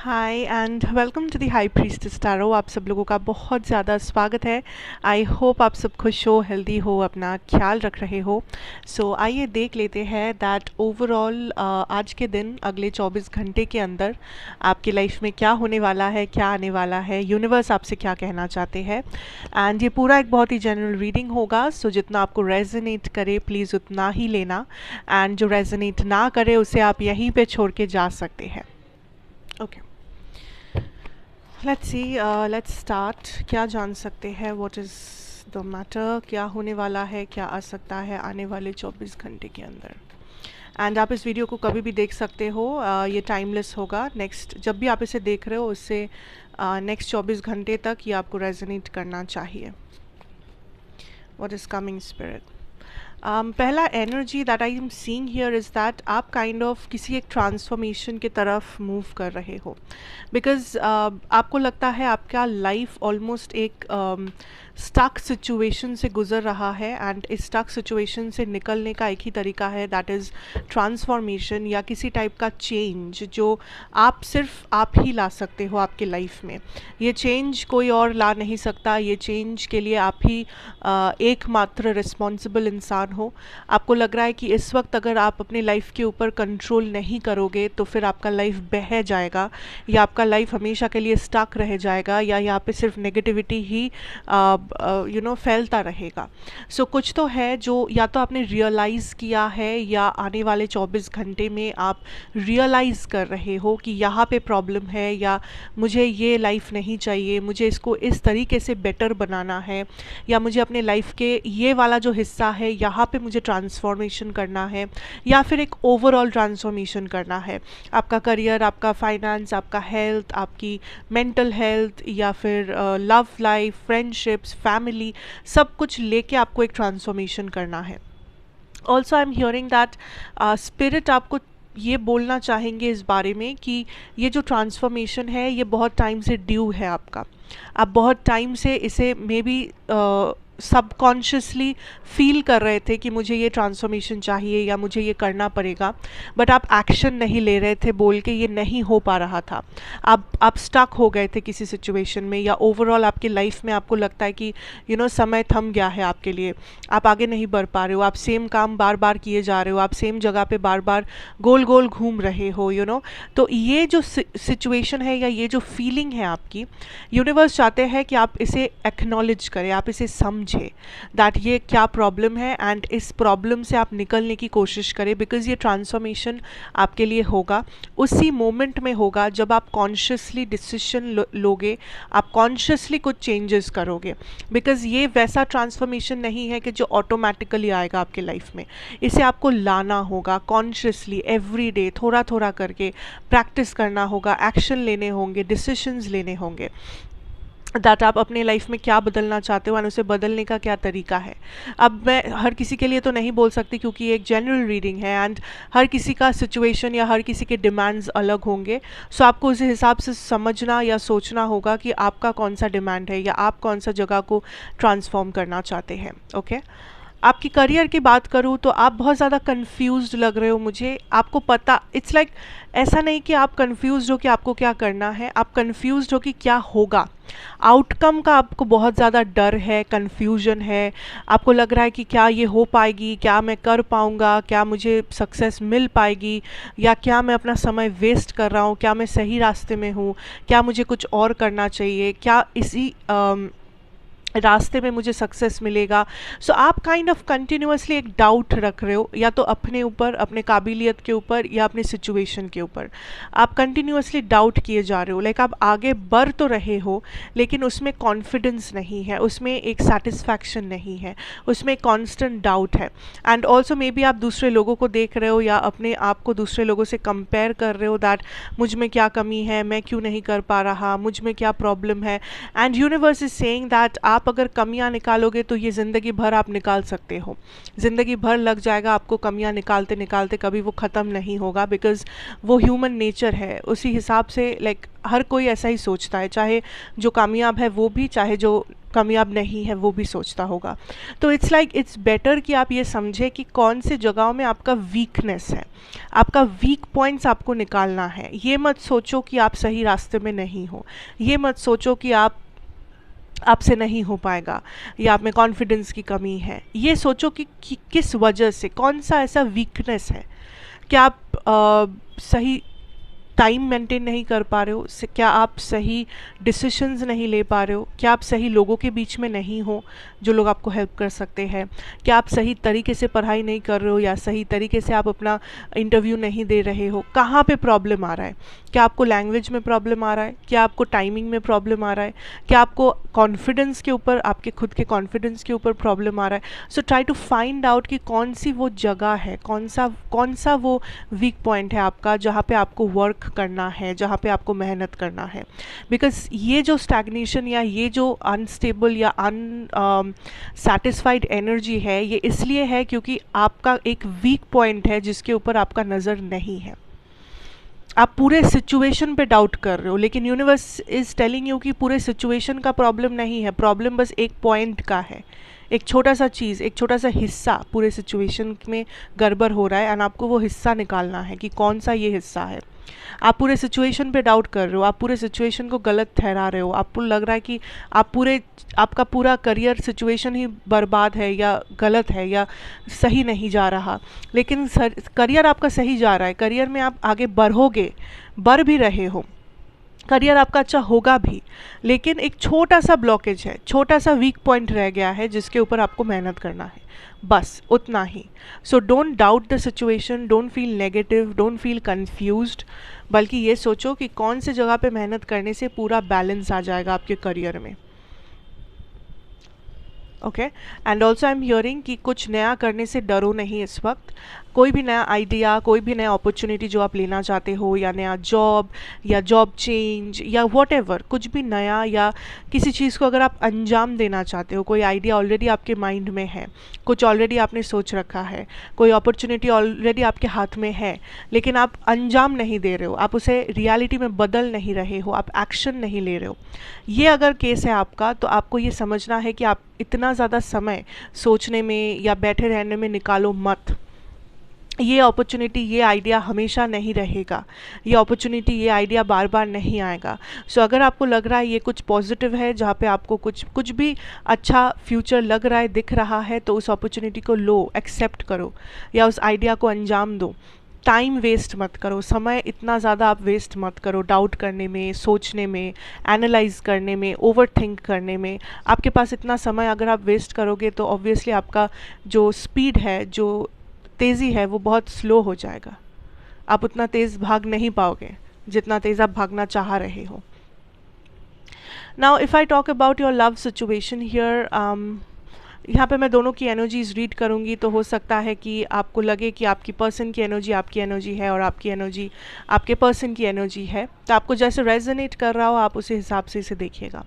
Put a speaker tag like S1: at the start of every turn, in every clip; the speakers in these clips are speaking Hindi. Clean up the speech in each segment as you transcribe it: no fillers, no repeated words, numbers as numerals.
S1: Hi and welcome to the High Priestess Tarot. आप सब लोगों का बहुत ज़्यादा स्वागत है। आई होप आप सब खुश हो, हेल्दी हो, अपना ख्याल रख रहे हो। सो आइए देख लेते हैं दैट ओवरऑल आज के दिन अगले 24 घंटे के अंदर आपकी लाइफ में क्या होने वाला है, क्या आने वाला है, यूनिवर्स आपसे क्या कहना चाहते हैं। एंड ये पूरा एक बहुत ही जनरल रीडिंग होगा, सो जितना आपको रेजोनेट करे प्लीज़ उतना ही लेना, एंड जो रेजोनेट ना करे उसे आप यहीं पे छोड़ के जा सकते हैं। Okay, let's see, let's start. क्या जान सकते हैं, व्हाट इज़ द मैटर, क्या होने वाला है, क्या आ सकता है आने वाले 24 घंटे के अंदर। एंड आप इस वीडियो को कभी भी देख सकते हो, ये टाइमलेस होगा। नेक्स्ट जब भी आप इसे देख रहे हो उससे नेक्स्ट 24 घंटे तक ये आपको रेजोनेट करना चाहिए। What is coming spirit. पहला energy that I am seeing here is that आप काइंड ऑफ किसी एक ट्रांसफॉर्मेशन की तरफ मूव कर रहे हो, बिकॉज आपको लगता है आपका लाइफ ऑलमोस्ट एक स्टक सिचुएशन से गुजर रहा है, एंड इस स्टक सिचुएशन से निकलने का एक ही तरीका है, दैट इज़ ट्रांसफॉर्मेशन या किसी टाइप का चेंज जो सिर्फ आप ही ला सकते हो आपके लाइफ में। ये चेंज कोई और ला नहीं सकता, ये चेंज के लिए आप ही एकमात्र रिस्पॉन्सिबल इंसान हो। आपको लग रहा है कि इस वक्त अगर आप अपने लाइफ के ऊपर कंट्रोल नहीं करोगे तो फिर आपका लाइफ बह जाएगा, या आपका लाइफ हमेशा के लिए स्टक रह जाएगा, या यहाँ पे सिर्फ नेगेटिविटी ही फैलता रहेगा। सो कुछ तो है जो या तो आपने रियलाइज़ किया है, या आने वाले 24 घंटे में आप रियलाइज़ कर रहे हो कि यहाँ पे प्रॉब्लम है, या मुझे ये लाइफ नहीं चाहिए, मुझे इसको इस तरीके से बेटर बनाना है, या मुझे अपने लाइफ के ये वाला जो हिस्सा है यहाँ पे मुझे ट्रांसफॉर्मेशन करना है, या फिर एक ओवरऑल ट्रांसफॉर्मेशन करना है। आपका करियर, आपका फाइनेंस, आपका हेल्थ, आपकी मेंटल हेल्थ, या फिर लव लाइफ, फ्रेंडशिप्स, फैमिली, सब कुछ लेके आपको एक ट्रांसफॉर्मेशन करना है। Also I am hearing that spirit आपको ये बोलना चाहेंगे इस बारे में कि ये जो ट्रांसफॉर्मेशन है ये बहुत टाइम से ड्यू है आपका। आप बहुत टाइम से इसे मे बी सबकॉन्शियसली फील कर रहे थे कि मुझे ये ट्रांसफॉर्मेशन चाहिए या मुझे ये करना पड़ेगा, बट आप एक्शन नहीं ले रहे थे, बोल के ये नहीं हो पा रहा था। आप स्टक हो गए थे किसी सिचुएशन में, या ओवरऑल आपकी लाइफ में आपको लगता है कि समय थम गया है आपके लिए, आप आगे नहीं बढ़ पा रहे हो, आप सेम काम बार बार किए जा रहे हो, आप सेम जगह पे बार बार गोल गोल घूम रहे हो। तो ये जो सिचुएशन है या ये जो फीलिंग है आपकी, यूनिवर्स चाहते हैं कि आप इसे एक्नॉलेज करें, आप इसे समझें दैट ये क्या प्रॉब्लम है, एंड इस प्रॉब्लम से आप निकलने की कोशिश करें, बिकॉज ये ट्रांसफॉर्मेशन आपके लिए होगा उसी मोमेंट में होगा जब आप कॉन्शियसली डिसीजन लोगे, आप कॉन्शियसली कुछ चेंजेस करोगे। बिकॉज ये वैसा ट्रांसफॉर्मेशन नहीं है कि जो ऑटोमेटिकली आएगा आपके लाइफ में, इसे आपको लाना होगा कॉन्शियसली, एवरी डे थोड़ा थोड़ा करके प्रैक्टिस करना होगा, एक्शन लेने होंगे, डिसीजंस लेने होंगे, दैट आप अपने लाइफ में क्या बदलना चाहते हो और उसे बदलने का क्या तरीका है। अब मैं हर किसी के लिए तो नहीं बोल सकती क्योंकि ये एक जनरल रीडिंग है, एंड हर किसी का सिचुएशन या हर किसी के डिमांड्स अलग होंगे। सो आपको उस हिसाब से समझना या सोचना होगा कि आपका कौन सा डिमांड है, या आप कौन सा जगह को ट्रांसफॉर्म करना चाहते हैं। ओके, आपकी करियर की बात करूँ तो आप बहुत ज़्यादा कंफ्यूज्ड लग रहे हो मुझे। आपको पता, इट्स लाइक ऐसा नहीं कि आप कंफ्यूज्ड हो कि आपको क्या करना है, आप कंफ्यूज्ड हो कि क्या होगा। आउटकम का आपको बहुत ज़्यादा डर है, कंफ्यूजन है। आपको लग रहा है कि क्या ये हो पाएगी, क्या मैं कर पाऊँगा, क्या मुझे सक्सेस मिल पाएगी, या क्या मैं अपना समय वेस्ट कर रहा हूँ, क्या मैं सही रास्ते में हूँ, क्या मुझे कुछ और करना चाहिए, क्या इसी रास्ते में मुझे सक्सेस मिलेगा। सो आप काइंड ऑफ कंटिन्यूसली एक डाउट रख रहे हो, या तो अपने ऊपर, अपने काबिलियत के ऊपर, या अपने सिचुएशन के ऊपर। आप कंटिन्यूसली डाउट किए जा रहे हो, लाइक आप आगे बढ़ तो रहे हो लेकिन उसमें कॉन्फिडेंस नहीं है, उसमें एक सेटिस्फैक्शन नहीं है, उसमें कॉन्स्टेंट डाउट है। एंड ऑल्सो मे बी आप दूसरे लोगों को देख रहे हो या अपने आप को दूसरे लोगों से कंपेयर कर रहे हो, दैट मुझ में क्या कमी है, मैं क्यों नहीं कर पा रहा, मुझ में क्या प्रॉब्लम है। And universe is saying that आप अगर कमियां निकालोगे तो ये ज़िंदगी भर आप निकाल सकते हो, ज़िंदगी भर लग जाएगा आपको कमियां निकालते निकालते, कभी वो ख़त्म नहीं होगा, बिकॉज़ वो ह्यूमन नेचर है। उसी हिसाब से लाइक हर कोई ऐसा ही सोचता है, चाहे जो कामयाब है वो भी, चाहे जो कामयाब नहीं है वो भी सोचता होगा। तो इट्स लाइक इट्स बेटर कि आप ये समझें कि कौन से जगहों में आपका वीकनेस है, आपका वीक पॉइंट्स आपको निकालना है। ये मत सोचो कि आप सही रास्ते में नहीं हो, ये मत सोचो कि आपसे नहीं हो पाएगा या आप में कॉन्फिडेंस की कमी है। ये सोचो कि किस वजह से, कौन सा ऐसा वीकनेस है। क्या आप सही टाइम मेंटेन नहीं कर पा रहे हो, क्या आप सही डिसीशंस नहीं ले पा रहे हो, क्या आप सही लोगों के बीच में नहीं हो जो लोग आपको हेल्प कर सकते हैं, क्या आप सही तरीके से पढ़ाई नहीं कर रहे हो या सही तरीके से आप अपना इंटरव्यू नहीं दे रहे हो। कहाँ पे प्रॉब्लम आ रहा है? क्या आपको लैंग्वेज में प्रॉब्लम आ रहा है? क्या आपको टाइमिंग में प्रॉब्लम आ रहा है? क्या आपको कॉन्फिडेंस के ऊपर, आपके खुद के कॉन्फिडेंस के ऊपर प्रॉब्लम आ रहा है? So try to find out कि कौन सी वो जगह है, कौन सा वो वीक पॉइंट है आपका जहाँ पे आपको वर्क करना है, जहाँ पे आपको मेहनत करना है। बिकॉज ये जो स्टैग्नेशन या ये जो अनस्टेबल या सेटिस्फाइड एनर्जी है, ये इसलिए है क्योंकि आपका एक वीक पॉइंट है जिसके ऊपर आपका नज़र नहीं है। आप पूरे सिचुएशन पे डाउट कर रहे हो, लेकिन यूनिवर्स इज़ टेलिंग यू कि पूरे सिचुएशन का प्रॉब्लम नहीं है, प्रॉब्लम बस एक पॉइंट का है। एक छोटा सा चीज़, एक छोटा सा हिस्सा पूरे सिचुएशन में गड़बड़ हो रहा है एंड आपको वो हिस्सा निकालना है कि कौन सा ये हिस्सा है। आप पूरे सिचुएशन पे डाउट कर रहे हो, आप पूरे सिचुएशन को गलत ठहरा रहे हो, आपको लग रहा है कि आपका पूरा करियर सिचुएशन ही बर्बाद है या गलत है या सही नहीं जा रहा। लेकिन करियर आपका सही जा रहा है, करियर में आप आगे बढ़ भी रहे हो, करियर आपका अच्छा होगा भी, लेकिन एक छोटा सा ब्लॉकेज है, छोटा सा वीक पॉइंट रह गया है जिसके ऊपर आपको मेहनत करना है, बस उतना ही। So don't doubt the situation, don't feel negative, don't feel confused, बल्कि ये सोचो कि कौन से जगह पे मेहनत करने से पूरा बैलेंस आ जाएगा आपके करियर में। Okay, and also I am hearing कि कुछ नया करने से डरो नहीं इस वक्त। कोई भी नया आइडिया, कोई भी नया अपॉर्चुनिटी जो आप लेना चाहते हो, या नया जॉब या जॉब चेंज या व्हाटएवर, कुछ भी नया या किसी चीज़ को अगर आप अंजाम देना चाहते हो, कोई आइडिया ऑलरेडी आपके माइंड में है, कुछ ऑलरेडी आपने सोच रखा है, कोई अपॉर्चुनिटी ऑलरेडी आपके हाथ में है, लेकिन आप अंजाम नहीं दे रहे हो, आप उसे रियलिटी में बदल नहीं रहे हो, आप एक्शन नहीं ले रहे हो, ये अगर केस है आपका, तो आपको ये समझना है कि आप इतना ज़्यादा समय सोचने में या बैठे रहने में निकालो मत। ये अपॉर्चुनिटी, ये आइडिया हमेशा नहीं रहेगा, ये अपॉर्चुनिटी, ये आइडिया बार बार नहीं आएगा। सो अगर आपको लग रहा है ये कुछ पॉजिटिव है, जहाँ पे आपको कुछ भी अच्छा फ्यूचर लग रहा है, दिख रहा है, तो उस अपॉर्चुनिटी को लो, एक्सेप्ट करो या उस आइडिया को अंजाम दो। टाइम वेस्ट मत करो, समय इतना ज़्यादा आप वेस्ट मत करो डाउट करने में, सोचने में, एनालाइज करने में, ओवर थिंक करने में। आपके पास इतना समय अगर आप वेस्ट करोगे तो ऑब्वियसली आपका जो स्पीड है, जो तेज़ी है, वो बहुत स्लो हो जाएगा। आप उतना तेज़ भाग नहीं पाओगे जितना तेज़ आप भागना चाह रहे हो। Now if I talk about your love situation here, यहाँ पे मैं दोनों की एनर्जीज रीड करूँगी, तो हो सकता है कि आपको लगे कि आपकी पर्सन की एनर्जी आपकी एनर्जी है और आपकी एनर्जी आपके पर्सन की एनर्जी है। तो आपको जैसे रेजोनेट कर रहा हो आप उसी हिसाब से इसे देखिएगा।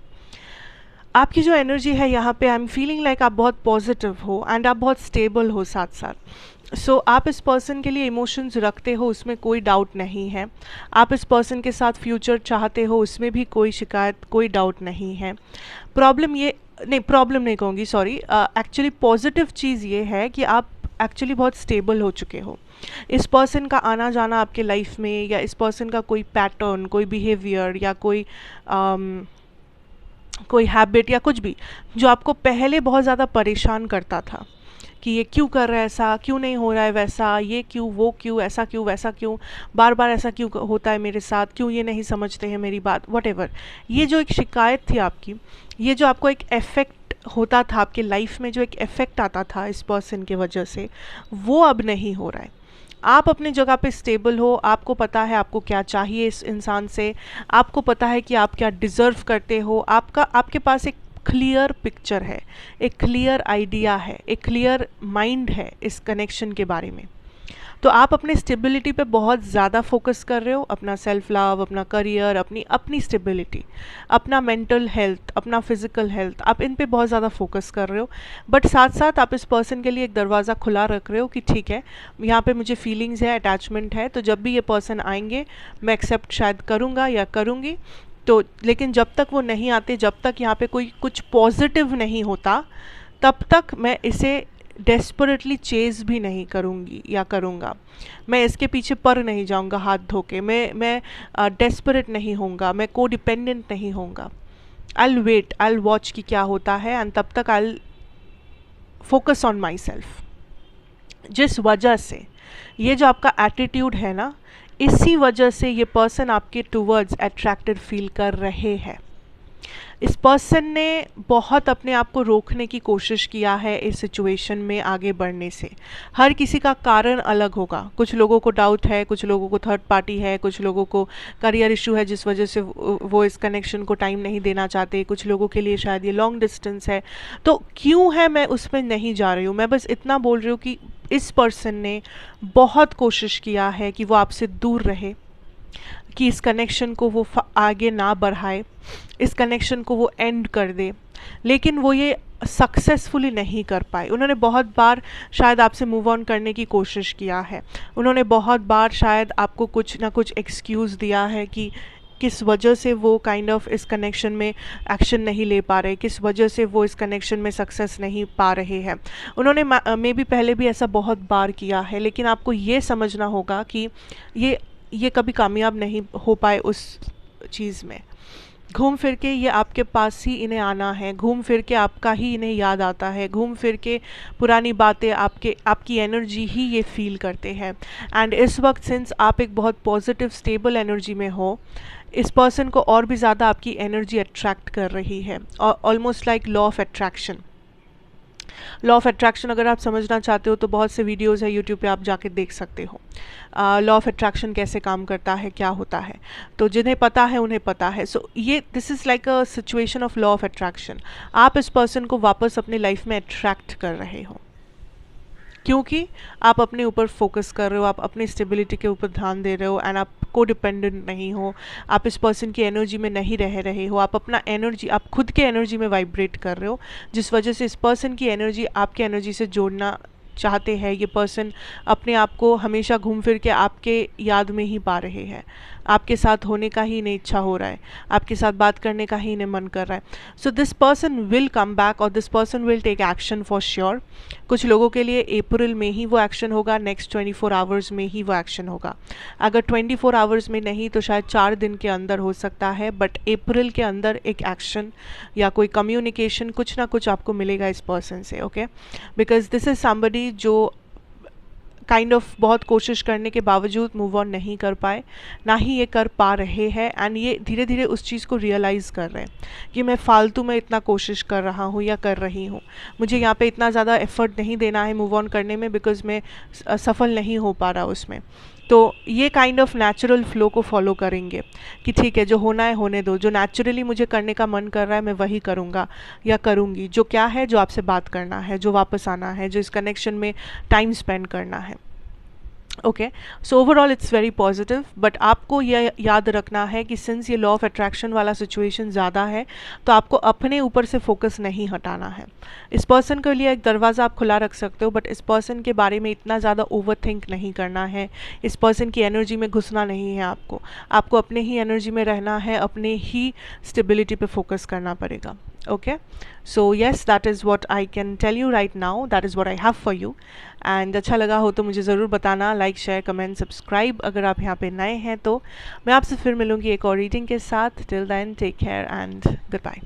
S1: आपकी जो एनर्जी है यहाँ पे, आई एम फीलिंग लाइक आप बहुत पॉजिटिव हो एंड आप बहुत स्टेबल हो साथ साथ। सो आप इस पर्सन के लिए इमोशंस रखते हो, उसमें कोई डाउट नहीं है। आप इस पर्सन के साथ फ्यूचर चाहते हो, उसमें भी कोई शिकायत, कोई डाउट नहीं है। प्रॉब्लम नहीं कहूँगी, सॉरी, एक्चुअली पॉजिटिव चीज़ ये है कि आप एक्चुअली बहुत स्टेबल हो चुके हो। इस पर्सन का आना जाना आपके लाइफ में, या इस पर्सन का कोई पैटर्न, कोई बिहेवियर या कोई हैबिट या कुछ भी जो आपको पहले बहुत ज़्यादा परेशान करता था कि ये क्यों कर रहा है ऐसा, क्यों नहीं हो रहा है वैसा, ये क्यों, वो क्यों, ऐसा क्यों, वैसा क्यों, बार बार ऐसा क्यों होता है मेरे साथ, क्यों ये नहीं समझते हैं मेरी बात, व्हाटएवर, ये जो एक शिकायत थी आपकी, ये जो आपको एक इफ़ेक्ट होता था आपके लाइफ में, जो एक इफ़ेक्ट आता था इस पर्सन के वजह से, वो अब नहीं हो रहा है। आप अपनी जगह पे स्टेबल हो, आपको पता है आपको क्या चाहिए इस इंसान से, आपको पता है कि आप क्या डिज़र्व करते हो, आपके पास एक क्लियर पिक्चर है, एक क्लियर आइडिया है, एक क्लियर माइंड है इस कनेक्शन के बारे में। तो आप अपने स्टेबिलिटी पे बहुत ज़्यादा फोकस कर रहे हो, अपना सेल्फ लव, अपना करियर, अपनी स्टेबिलिटी, अपना मेंटल हेल्थ, अपना फिजिकल हेल्थ, आप इन पे बहुत ज़्यादा फोकस कर रहे हो। बट साथ साथ आप इस पर्सन के लिए एक दरवाज़ा खुला रख रहे हो कि ठीक है, यहाँ पे मुझे फीलिंग्स है, अटैचमेंट है, तो जब भी ये पर्सन आएंगे मैं एक्सेप्ट शायद करूँगा या करूँगी, तो लेकिन जब तक वो नहीं आते, जब तक यहाँ पे कोई कुछ पॉजिटिव नहीं होता, तब तक मैं इसे डेस्परेटली चेज़ भी नहीं करूँगी या करूँगा। मैं इसके पीछे पर नहीं जाऊँगा हाथ धो के, मैं डेस्परेट नहीं होऊंगा, मैं को डिपेंडेंट नहीं होऊंगा। आई वेट, आई वॉच कि क्या होता है, एंड तब तक I focus on my self. जिस वजह से ये जो आपका एटीट्यूड है ना, इसी वजह से ये पर्सन आपके टूवर्ड्स अट्रैक्टेड फील कर रहे हैं। इस पर्सन ने बहुत अपने आप को रोकने की कोशिश किया है इस सिचुएशन में आगे बढ़ने से। हर किसी का कारण अलग होगा। कुछ लोगों को डाउट है, कुछ लोगों को थर्ड पार्टी है, कुछ लोगों को करियर इशू है जिस वजह से वो इस कनेक्शन को टाइम नहीं देना चाहते, कुछ लोगों के लिए शायद ये लॉन्ग डिस्टेंस है। तो क्यों है मैं उसमें नहीं जा रही हूँ, मैं बस इतना बोल रही हूँ कि इस पर्सन ने बहुत कोशिश किया है कि वो आपसे दूर रहे, कि इस कनेक्शन को वो आगे ना बढ़ाए, इस कनेक्शन को वो एंड कर दे, लेकिन वो ये सक्सेसफुली नहीं कर पाए। उन्होंने बहुत बार शायद आपसे मूव ऑन करने की कोशिश किया है, उन्होंने बहुत बार शायद आपको कुछ ना कुछ एक्सक्यूज़ दिया है कि किस वजह से वो काइंड ऑफ इस कनेक्शन में एक्शन नहीं ले पा रहे, किस वजह से वो इस कनेक्शन में सक्सेस नहीं पा रहे हैं। उन्होंने मे बी पहले भी ऐसा बहुत बार किया है, लेकिन आपको ये समझना होगा कि ये कभी कामयाब नहीं हो पाए उस चीज़ में। घूम फिर के ये आपके पास ही इन्हें आना है, घूम फिर के आपका ही इन्हें याद आता है, घूम फिर के पुरानी बातें आपकी एनर्जी ही ये फील करते हैं। एंड इस वक्त सिंस आप एक बहुत पॉजिटिव स्टेबल एनर्जी में हो, इस पर्सन को और भी ज़्यादा आपकी एनर्जी अट्रैक्ट कर रही है, और almost like law of attraction. Law of attraction अगर आप समझना चाहते हो तो बहुत से वीडियोस है यूट्यूब पे, आप जाके देख सकते हो लॉ ऑफ अट्रैक्शन कैसे काम करता है, क्या होता है। तो जिन्हें पता है उन्हें पता है। सो ये this is like a situation of law of attraction. आप इस पर्सन को वापस अपनी लाइफ में अट्रैक्ट कर रहे हो, क्योंकि आप अपने ऊपर फोकस कर रहे हो, आप अपनी स्टेबिलिटी के ऊपर ध्यान दे रहे हो, एंड आप को डिपेंडेंट नहीं हो, आप इस पर्सन की एनर्जी में नहीं रह रहे हो, आप अपना एनर्जी, आप खुद के एनर्जी में वाइब्रेट कर रहे हो, जिस वजह से इस पर्सन की एनर्जी आपके एनर्जी से जोड़ना चाहते हैं। ये पर्सन अपने आप को हमेशा घूम फिर के आपके याद में ही पा रहे हैं, आपके साथ होने का ही इन्हें इच्छा हो रहा है, आपके साथ बात करने का ही इन्हें मन कर रहा है। So this person will come back और this person will take action for sure. कुछ लोगों के लिए अप्रैल में ही वो एक्शन होगा, नेक्स्ट 24 आवर्स में ही वो एक्शन होगा। अगर 24 आवर्स में नहीं तो शायद 4 दिन के अंदर हो सकता है, बट अप्रैल के अंदर एक एक्शन या कोई कम्युनिकेशन कुछ ना कुछ आपको मिलेगा इस पर्सन से। Okay, because this is somebody जो काइंड ऑफ बहुत कोशिश करने के बावजूद मूव ऑन नहीं कर पाए, ना ही ये कर पा रहे हैं, एंड ये धीरे धीरे उस चीज़ को रियलाइज़ कर रहे हैं कि मैं फालतू में इतना कोशिश कर रहा हूँ या कर रही हूँ, मुझे यहाँ पे इतना ज़्यादा एफर्ट नहीं देना है मूव ऑन करने में, बिकॉज मैं सफल नहीं हो पा रहा उसमें। तो ये काइंड ऑफ नेचुरल फ्लो को फॉलो करेंगे कि ठीक है, जो होना है होने दो, जो नेचुरली मुझे करने का मन कर रहा है मैं वही करूँगा या करूँगी। जो क्या है, जो आपसे बात करना है, जो वापस आना है, जो इस कनेक्शन में टाइम स्पेंड करना है। Okay, so overall it's very positive, but आपको यह याद रखना है कि सिंस ये लॉ ऑफ अट्रैक्शन वाला सिचुएशन ज़्यादा है, तो आपको अपने ऊपर से फोकस नहीं हटाना है। इस पर्सन के लिए एक दरवाज़ा आप खुला रख सकते हो, बट इस पर्सन के बारे में इतना ज़्यादा ओवर थिंक नहीं करना है, इस पर्सन की एनर्जी में घुसना नहीं है। आपको अपने ही एनर्जी में रहना है, अपने ही स्टेबिलिटी पे फोकस करना पड़ेगा। Okay, so yes, that is what I can tell you right now, that is what I have for you, and अच्छा लगा हो तो मुझे ज़रूर बताना, लाइक शेयर कमेंट सब्सक्राइब अगर आप यहाँ पे नए हैं। तो मैं आपसे फिर मिलूँगी एक और रीडिंग के साथ। Till then take care and good bye.